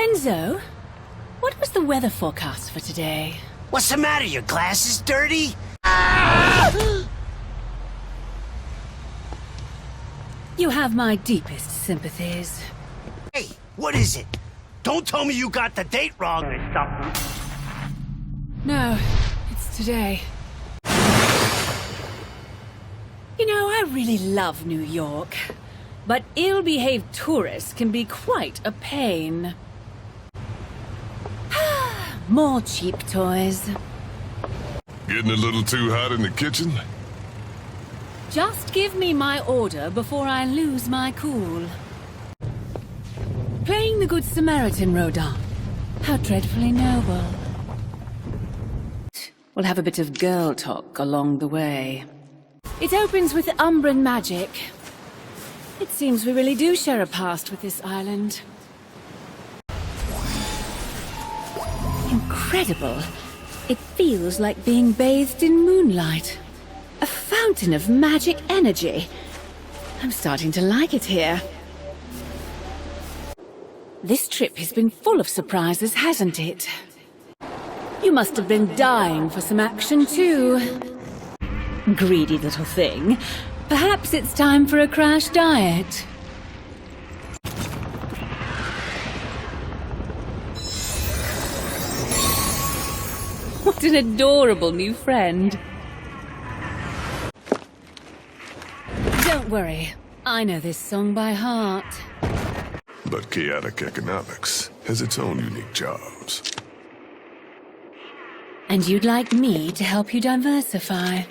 Enzo, what was the weather forecast for today? What's the matter? Your glasses dirty? You have my deepest sympathies. Hey, what is it? Don't tell me you got the date wrong. No, it's today. You know, I really love New York, but ill-behaved tourists can be quite a pain. More cheap toys. Getting a little too hot in the kitchen? Just give me my order before I lose my cool. Playing the Good Samaritan, Rodin. How dreadfully noble. We'll have a bit of girl talk along the way. It opens with Umbran magic. It seems we really do share a past with this island. Incredible. It feels like being bathed in moonlight. A fountain of magic energy. I'm starting to like it here. This trip has been full of surprises, hasn't it? You must have been dying for some action too. Greedy little thing. Perhaps it's time for a crash diet. What an adorable new friend. Don't worry, I know this song by heart. But chaotic economics has its own unique charms. And you'd like me to help you diversify.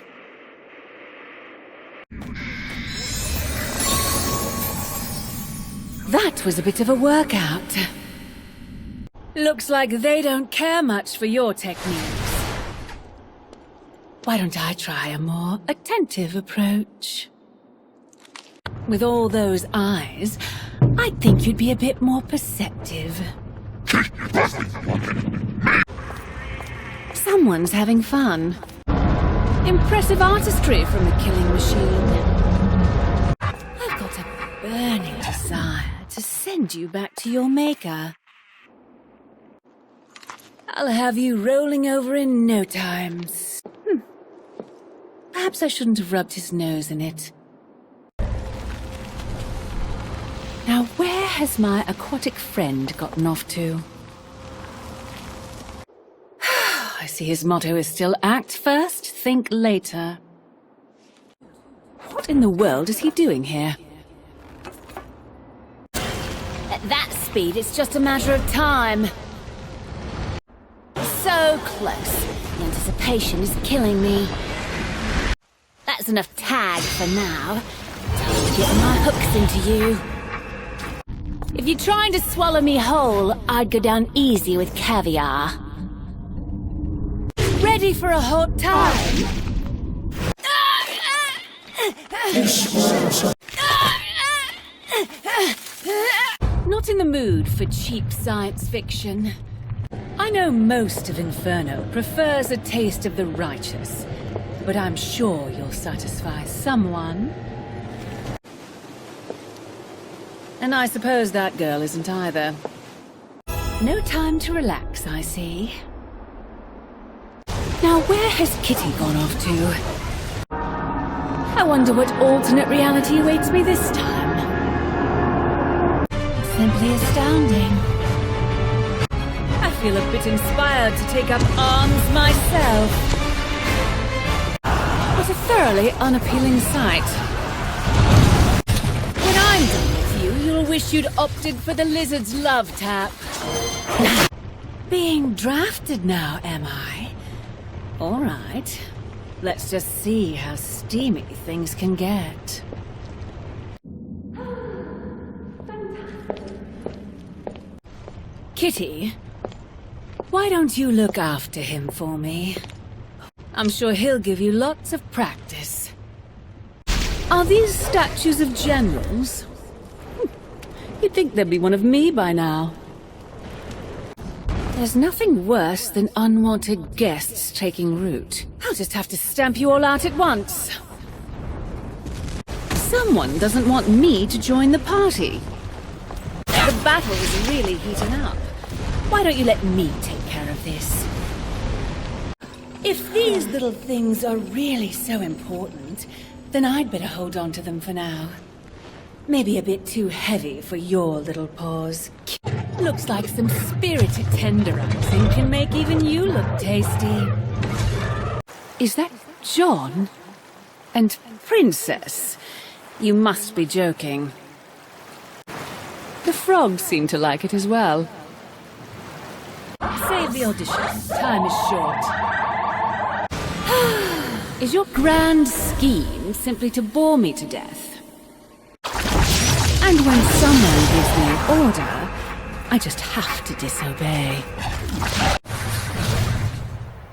That was a bit of a workout. Looks like they don't care much for your techniques. Why don't I try a more attentive approach? With all those eyes, I'd think you'd be a bit more perceptive. Someone's having fun. Impressive artistry from the killing machine. I've got a burning desire to send you back to your maker. I'll have you rolling over in no time. Perhaps I shouldn't have rubbed his nose in it. Now, where has my aquatic friend gotten off to? I see his motto is still act first, think later. What in the world is he doing here? At that speed, it's just a matter of time. So close. The anticipation is killing me. That's enough tag for now. Time to get my hooks into you. If you're trying to swallow me whole, I'd go down easy with caviar. Ready for a hot time? Not in the mood for cheap science fiction. I know most of Inferno prefers a taste of the righteous, but I'm sure you'll satisfy someone. And I suppose that girl isn't either. No time to relax, I see. Now, where has Kitty gone off to? I wonder what alternate reality awaits me this time. Simply astounding. I feel a bit inspired to take up arms myself. What a thoroughly unappealing sight. When I'm done with you, you'll wish you'd opted for the lizard's love tap. Being drafted now, am I? All right. Let's just see how steamy things can get. Kitty, why don't you look after him for me? I'm sure he'll give you lots of practice. Are these statues of generals? You'd think there'd be one of me by now. There's nothing worse than unwanted guests taking root. I'll just have to stamp you all out at once. Someone doesn't want me to join the party. The battle is really heating up. Why don't you let me take care of this? If these little things are really so important, then I'd better hold on to them for now. Maybe a bit too heavy for your little paws. Looks like some spirited tenderizing can make even you look tasty. Is that John? And Princess? You must be joking. The frogs seem to like it as well. Save the audition. Time is short. Is your grand scheme simply to bore me to death? And when someone gives me an order, I just have to disobey.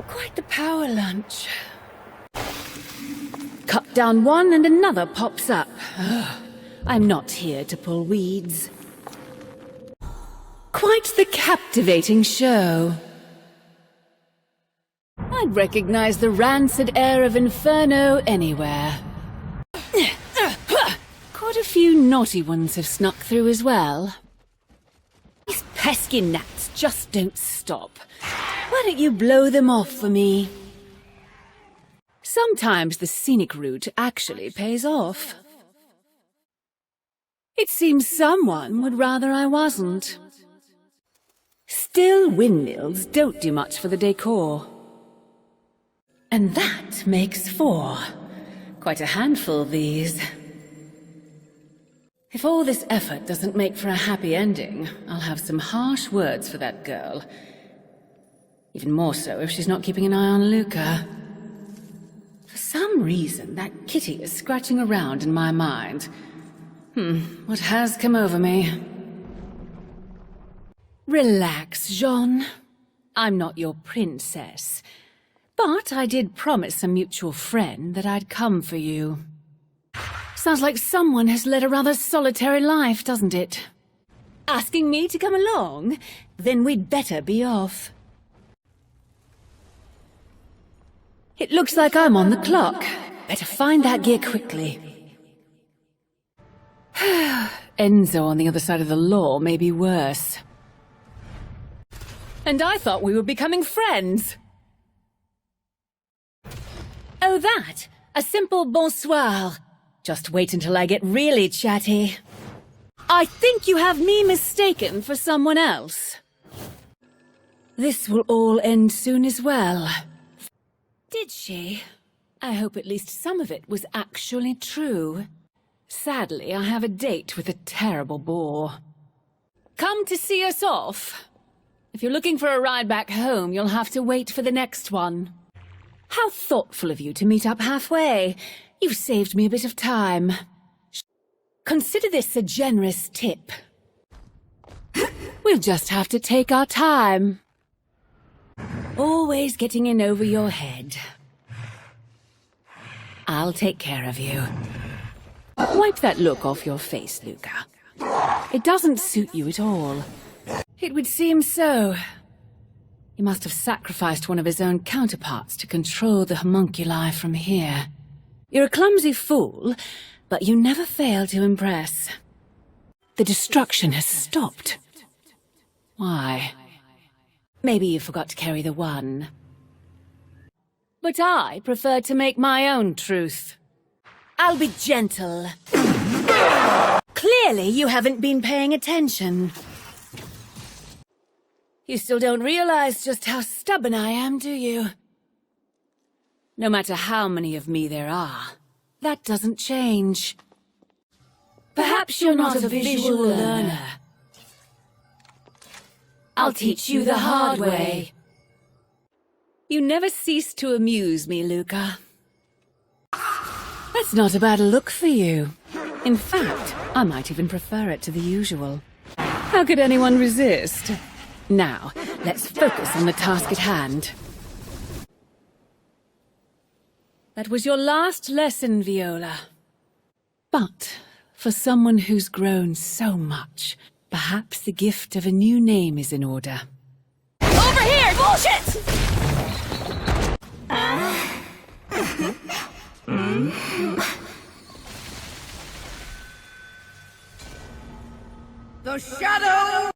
Quite the power lunch. Cut down one and another pops up. I'm not here to pull weeds. Quite the captivating show. I'd recognize the rancid air of Inferno anywhere. Quite a few naughty ones have snuck through as well. These pesky gnats just don't stop. Why don't you blow them off for me? Sometimes the scenic route actually pays off. It seems someone would rather I wasn't. Still, windmills don't do much for the decor. And that makes 4. Quite a handful of these. If all this effort doesn't make for a happy ending, I'll have some harsh words for that girl. Even more so if she's not keeping an eye on Luca. For some reason, that kitty is scratching around in my mind. What has come over me? Relax, Jean. I'm not your princess. But I did promise a mutual friend that I'd come for you. Sounds like someone has led a rather solitary life, doesn't it? Asking me to come along? Then we'd better be off. It looks like I'm on the clock. Better find that gear quickly. Enzo on the other side of the law may be worse. And I thought we were becoming friends. Oh, that? A simple bonsoir. Just wait until I get really chatty. I think you have me mistaken for someone else. This will all end soon as well. Did she? I hope at least some of it was actually true. Sadly, I have a date with a terrible bore. Come to see us off? If you're looking for a ride back home, you'll have to wait for the next one. How thoughtful of you to meet up halfway. You've saved me a bit of time. Consider this a generous tip. We'll just have to take our time. Always getting in over your head. I'll take care of you. Wipe that look off your face, Luca. It doesn't suit you at all. It would seem so. He must have sacrificed one of his own counterparts to control the homunculi from here. You're a clumsy fool, but you never fail to impress. The destruction has stopped. Why? Maybe you forgot to carry the one. But I prefer to make my own truth. I'll be gentle. Clearly you haven't been paying attention. You still don't realize just how stubborn I am, do you? No matter how many of me there are, that doesn't change. Perhaps you're not a visual learner. I'll teach you the hard way. You never cease to amuse me, Luca. That's not a bad look for you. In fact, I might even prefer it to the usual. How could anyone resist? Now, let's focus on the task at hand. That was your last lesson, Viola. But for someone who's grown so much, perhaps the gift of a new name is in order. Over here! Bullshit! The shadow